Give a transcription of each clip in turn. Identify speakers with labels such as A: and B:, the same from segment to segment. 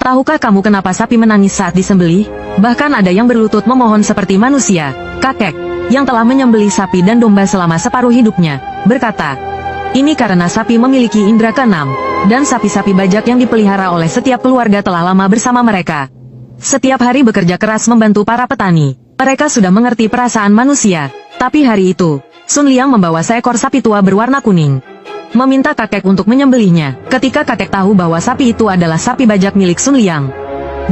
A: Tahukah kamu kenapa sapi menangis saat disembelih? Bahkan ada yang berlutut memohon seperti manusia. Kakek, yang telah menyembelih sapi dan domba selama separuh hidupnya, berkata, ini karena sapi memiliki indera keenam, dan sapi-sapi bajak yang dipelihara oleh setiap keluarga telah lama bersama mereka. Setiap hari bekerja keras membantu para petani. Mereka sudah mengerti perasaan manusia. Tapi hari itu, Sun Liang membawa seekor sapi tua berwarna kuning. Meminta kakek untuk menyembelihnya. Ketika kakek tahu bahwa sapi itu adalah sapi bajak milik Sun Liang,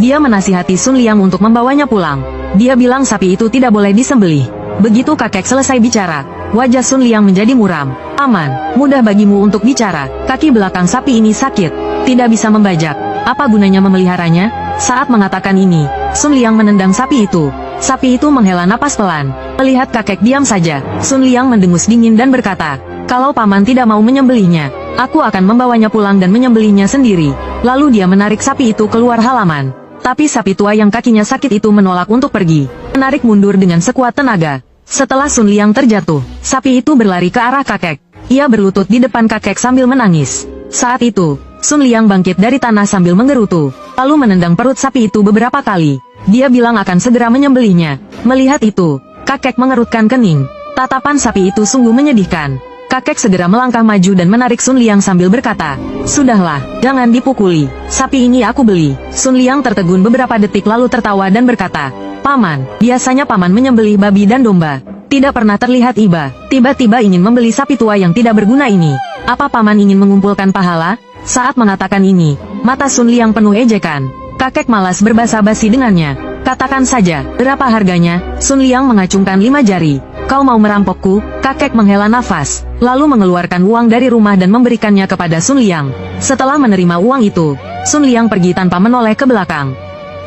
A: dia menasihati Sun Liang untuk membawanya pulang. Dia bilang sapi itu tidak boleh disembelih. Begitu kakek selesai bicara, wajah Sun Liang menjadi muram. Aman, mudah bagimu untuk bicara. Kaki belakang sapi ini sakit, tidak bisa membajak. Apa gunanya memeliharanya? Saat mengatakan ini, Sun Liang menendang sapi itu. Sapi itu menghela napas pelan. Melihat kakek diam saja, Sun Liang mendengus dingin dan berkata, kalau paman tidak mau menyembelihnya, aku akan membawanya pulang dan menyembelihnya sendiri. Lalu dia menarik sapi itu keluar halaman. Tapi sapi tua yang kakinya sakit itu menolak untuk pergi. Menarik mundur dengan sekuat tenaga. Setelah Sun Liang terjatuh, sapi itu berlari ke arah kakek. Ia berlutut di depan kakek sambil menangis. Saat itu, Sun Liang bangkit dari tanah sambil menggerutu, lalu menendang perut sapi itu beberapa kali. Dia bilang akan segera menyembelihnya. Melihat itu, kakek mengerutkan kening. Tatapan sapi itu sungguh menyedihkan. Kakek segera melangkah maju dan menarik Sun Liang sambil berkata, sudahlah, jangan dipukuli. Sapi ini aku beli. Sun Liang tertegun beberapa detik lalu tertawa dan berkata, paman, biasanya paman menyembelih babi dan domba. Tidak pernah terlihat iba. Tiba-tiba ingin membeli sapi tua yang tidak berguna ini. Apa paman ingin mengumpulkan pahala? Saat mengatakan ini, mata Sun Liang penuh ejekan. Kakek malas berbasa-basi dengannya. Katakan saja, berapa harganya? Sun Liang mengacungkan 5 jari. Kau mau merampokku? Kakek menghela nafas, lalu mengeluarkan uang dari rumah dan memberikannya kepada Sun Liang. Setelah menerima uang itu, Sun Liang pergi tanpa menoleh ke belakang.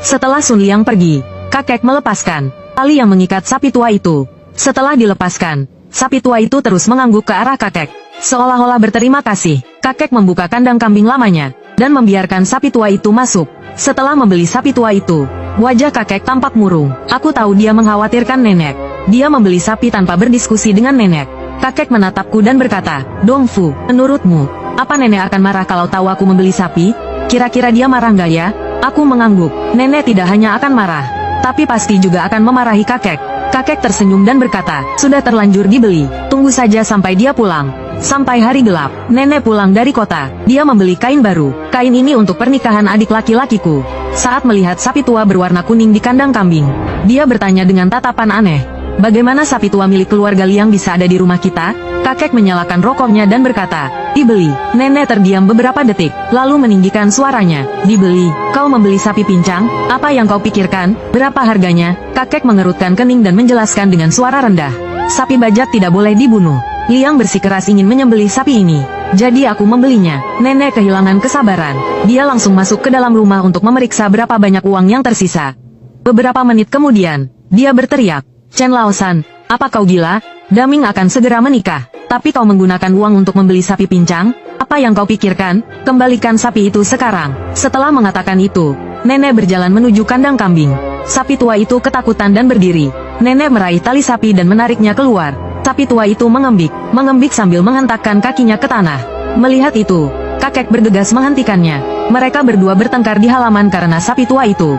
A: Setelah Sun Liang pergi, kakek melepaskan tali yang mengikat sapi tua itu. Setelah dilepaskan, sapi tua itu terus mengangguk ke arah kakek. Seolah-olah berterima kasih, kakek membuka kandang kambing lamanya, dan membiarkan sapi tua itu masuk. Setelah membeli sapi tua itu, wajah kakek tampak murung. Aku tahu dia mengkhawatirkan nenek. Dia membeli sapi tanpa berdiskusi dengan nenek. Kakek menatapku dan berkata, Dongfu, menurutmu, apa nenek akan marah kalau tahu aku membeli sapi? Kira-kira dia marah nggak ya? Aku mengangguk. Nenek tidak hanya akan marah, tapi pasti juga akan memarahi kakek. Kakek tersenyum dan berkata, sudah terlanjur dibeli. Tunggu saja sampai dia pulang. Sampai hari gelap, nenek pulang dari kota. Dia membeli kain baru. Kain ini untuk pernikahan adik laki-lakiku. Saat melihat sapi tua berwarna kuning di kandang kambing, dia bertanya dengan tatapan aneh, bagaimana sapi tua milik keluarga Liang bisa ada di rumah kita? Kakek menyalakan rokoknya dan berkata, dibeli. Nenek terdiam beberapa detik, lalu meninggikan suaranya. Dibeli? Kau membeli sapi pincang? Apa yang kau pikirkan? Berapa harganya? Kakek mengerutkan kening dan menjelaskan dengan suara rendah. Sapi bajak tidak boleh dibunuh. Liang bersikeras ingin menyembelih sapi ini. Jadi aku membelinya. Nenek kehilangan kesabaran. Dia langsung masuk ke dalam rumah untuk memeriksa berapa banyak uang yang tersisa. Beberapa menit kemudian, dia berteriak, Chen Laosan, apa kau gila? Daming akan segera menikah, tapi kau menggunakan uang untuk membeli sapi pincang? Apa yang kau pikirkan? Kembalikan sapi itu sekarang. Setelah mengatakan itu, nenek berjalan menuju kandang kambing. Sapi tua itu ketakutan dan berdiri. Nenek meraih tali sapi dan menariknya keluar. Sapi tua itu mengembik sambil menghentakkan kakinya ke tanah. Melihat itu, kakek bergegas menghentikannya. Mereka berdua bertengkar di halaman karena sapi tua itu.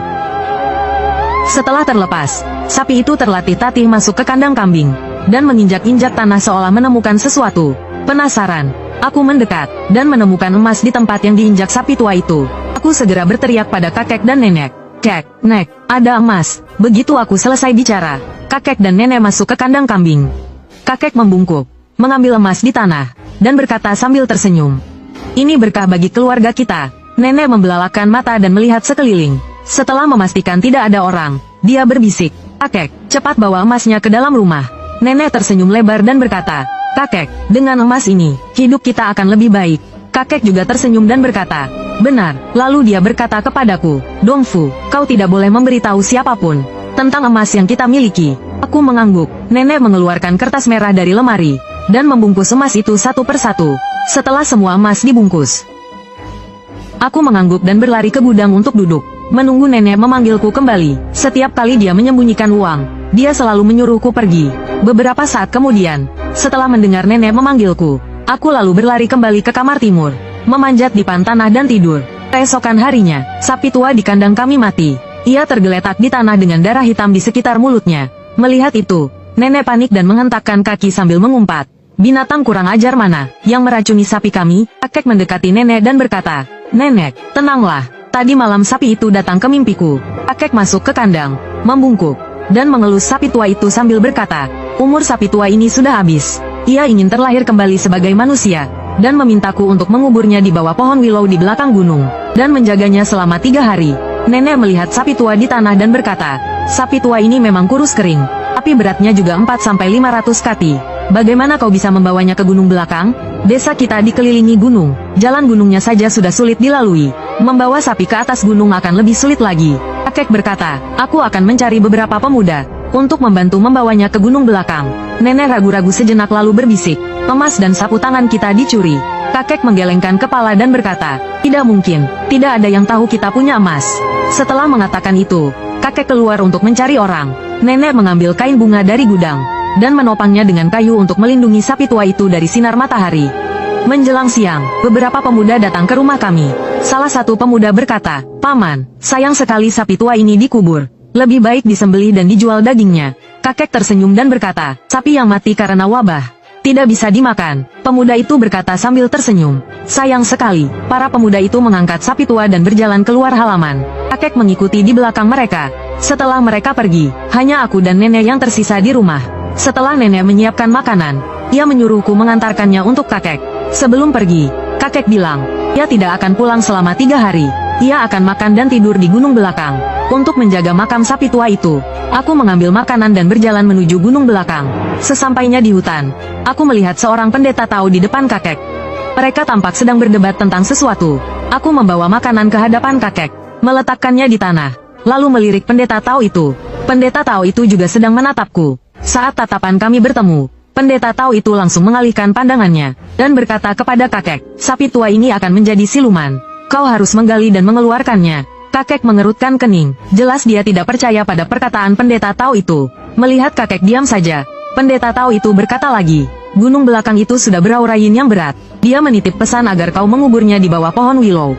A: Setelah terlepas, sapi itu terlatih-tatih masuk ke kandang kambing, dan menginjak-injak tanah seolah menemukan sesuatu. Penasaran, aku mendekat, dan menemukan emas di tempat yang diinjak sapi tua itu. Aku segera berteriak pada kakek dan nenek. Kek, nek, ada emas. Begitu aku selesai bicara, kakek dan nenek masuk ke kandang kambing. Kakek membungkuk, mengambil emas di tanah, dan berkata sambil tersenyum. Ini berkah bagi keluarga kita. Nenek membelalakan mata dan melihat sekeliling. Setelah memastikan tidak ada orang, dia berbisik, kakek, cepat bawa emasnya ke dalam rumah. Nenek tersenyum lebar dan berkata, kakek, dengan emas ini, hidup kita akan lebih baik. Kakek juga tersenyum dan berkata, benar. Lalu dia berkata kepadaku, Dongfu, kau tidak boleh memberitahu siapapun tentang emas yang kita miliki. Aku mengangguk. Nenek mengeluarkan kertas merah dari lemari, dan membungkus emas itu satu persatu. Setelah semua emas dibungkus, aku mengangguk dan berlari ke gudang untuk duduk, menunggu nenek memanggilku kembali. Setiap kali dia menyembunyikan uang, dia selalu menyuruhku pergi. Beberapa saat kemudian, setelah mendengar nenek memanggilku, aku lalu berlari kembali ke kamar timur, memanjat di dipan tanah dan tidur. Keesokan harinya, sapi tua di kandang kami mati. Ia tergeletak di tanah dengan darah hitam di sekitar mulutnya. Melihat itu, nenek panik dan menghentakkan kaki sambil mengumpat. Binatang kurang ajar mana yang meracuni sapi kami? Kakek mendekati nenek dan berkata, "Nenek, tenanglah. Tadi malam sapi itu datang ke mimpiku." Kakek masuk ke kandang, membungkuk, dan mengelus sapi tua itu sambil berkata, "Umur sapi tua ini sudah habis. Ia ingin terlahir kembali sebagai manusia, dan memintaku untuk menguburnya di bawah pohon willow di belakang gunung, dan menjaganya selama 3 hari. Nenek melihat sapi tua di tanah dan berkata, "Sapi tua ini memang kurus kering, tapi beratnya juga 4-500 kati. Bagaimana kau bisa membawanya ke gunung belakang? Desa kita dikelilingi gunung, jalan gunungnya saja sudah sulit dilalui. Membawa sapi ke atas gunung akan lebih sulit lagi." Kakek berkata, "Aku akan mencari beberapa pemuda untuk membantu membawanya ke gunung belakang." Nenek ragu-ragu sejenak lalu berbisik, "Emas dan sapu tangan kita dicuri." Kakek menggelengkan kepala dan berkata, "Tidak mungkin, tidak ada yang tahu kita punya emas." Setelah mengatakan itu, kakek keluar untuk mencari orang. Nenek mengambil kain bunga dari gudang, dan menopangnya dengan kayu untuk melindungi sapi tua itu dari sinar matahari. Menjelang siang, beberapa pemuda datang ke rumah kami. Salah satu pemuda berkata, "Paman, sayang sekali sapi tua ini dikubur. Lebih baik disembelih dan dijual dagingnya." Kakek tersenyum dan berkata, "Sapi yang mati karena wabah tidak bisa dimakan." Pemuda itu berkata sambil tersenyum, "Sayang sekali." Para pemuda itu mengangkat sapi tua dan berjalan keluar halaman. Kakek mengikuti di belakang mereka. Setelah mereka pergi, hanya aku dan nenek yang tersisa di rumah. Setelah nenek menyiapkan makanan, ia menyuruhku mengantarkannya untuk kakek. Sebelum pergi, kakek bilang, ia tidak akan pulang selama 3 hari. Ia akan makan dan tidur di gunung belakang. Untuk menjaga makam sapi tua itu, aku mengambil makanan dan berjalan menuju gunung belakang. Sesampainya di hutan, aku melihat seorang pendeta Tao di depan kakek. Mereka tampak sedang berdebat tentang sesuatu. Aku membawa makanan ke hadapan kakek, meletakkannya di tanah, lalu melirik pendeta Tao itu. Pendeta Tao itu juga sedang menatapku. Saat tatapan kami bertemu, pendeta Tao itu langsung mengalihkan pandangannya, dan berkata kepada kakek, "Sapi tua ini akan menjadi siluman. Kau harus menggali dan mengeluarkannya." Kakek mengerutkan kening. Jelas dia tidak percaya pada perkataan pendeta Tao itu. Melihat kakek diam saja, pendeta Tao itu berkata lagi, "Gunung belakang itu sudah beraura yin yang berat. Dia menitip pesan agar kau menguburnya di bawah pohon willow."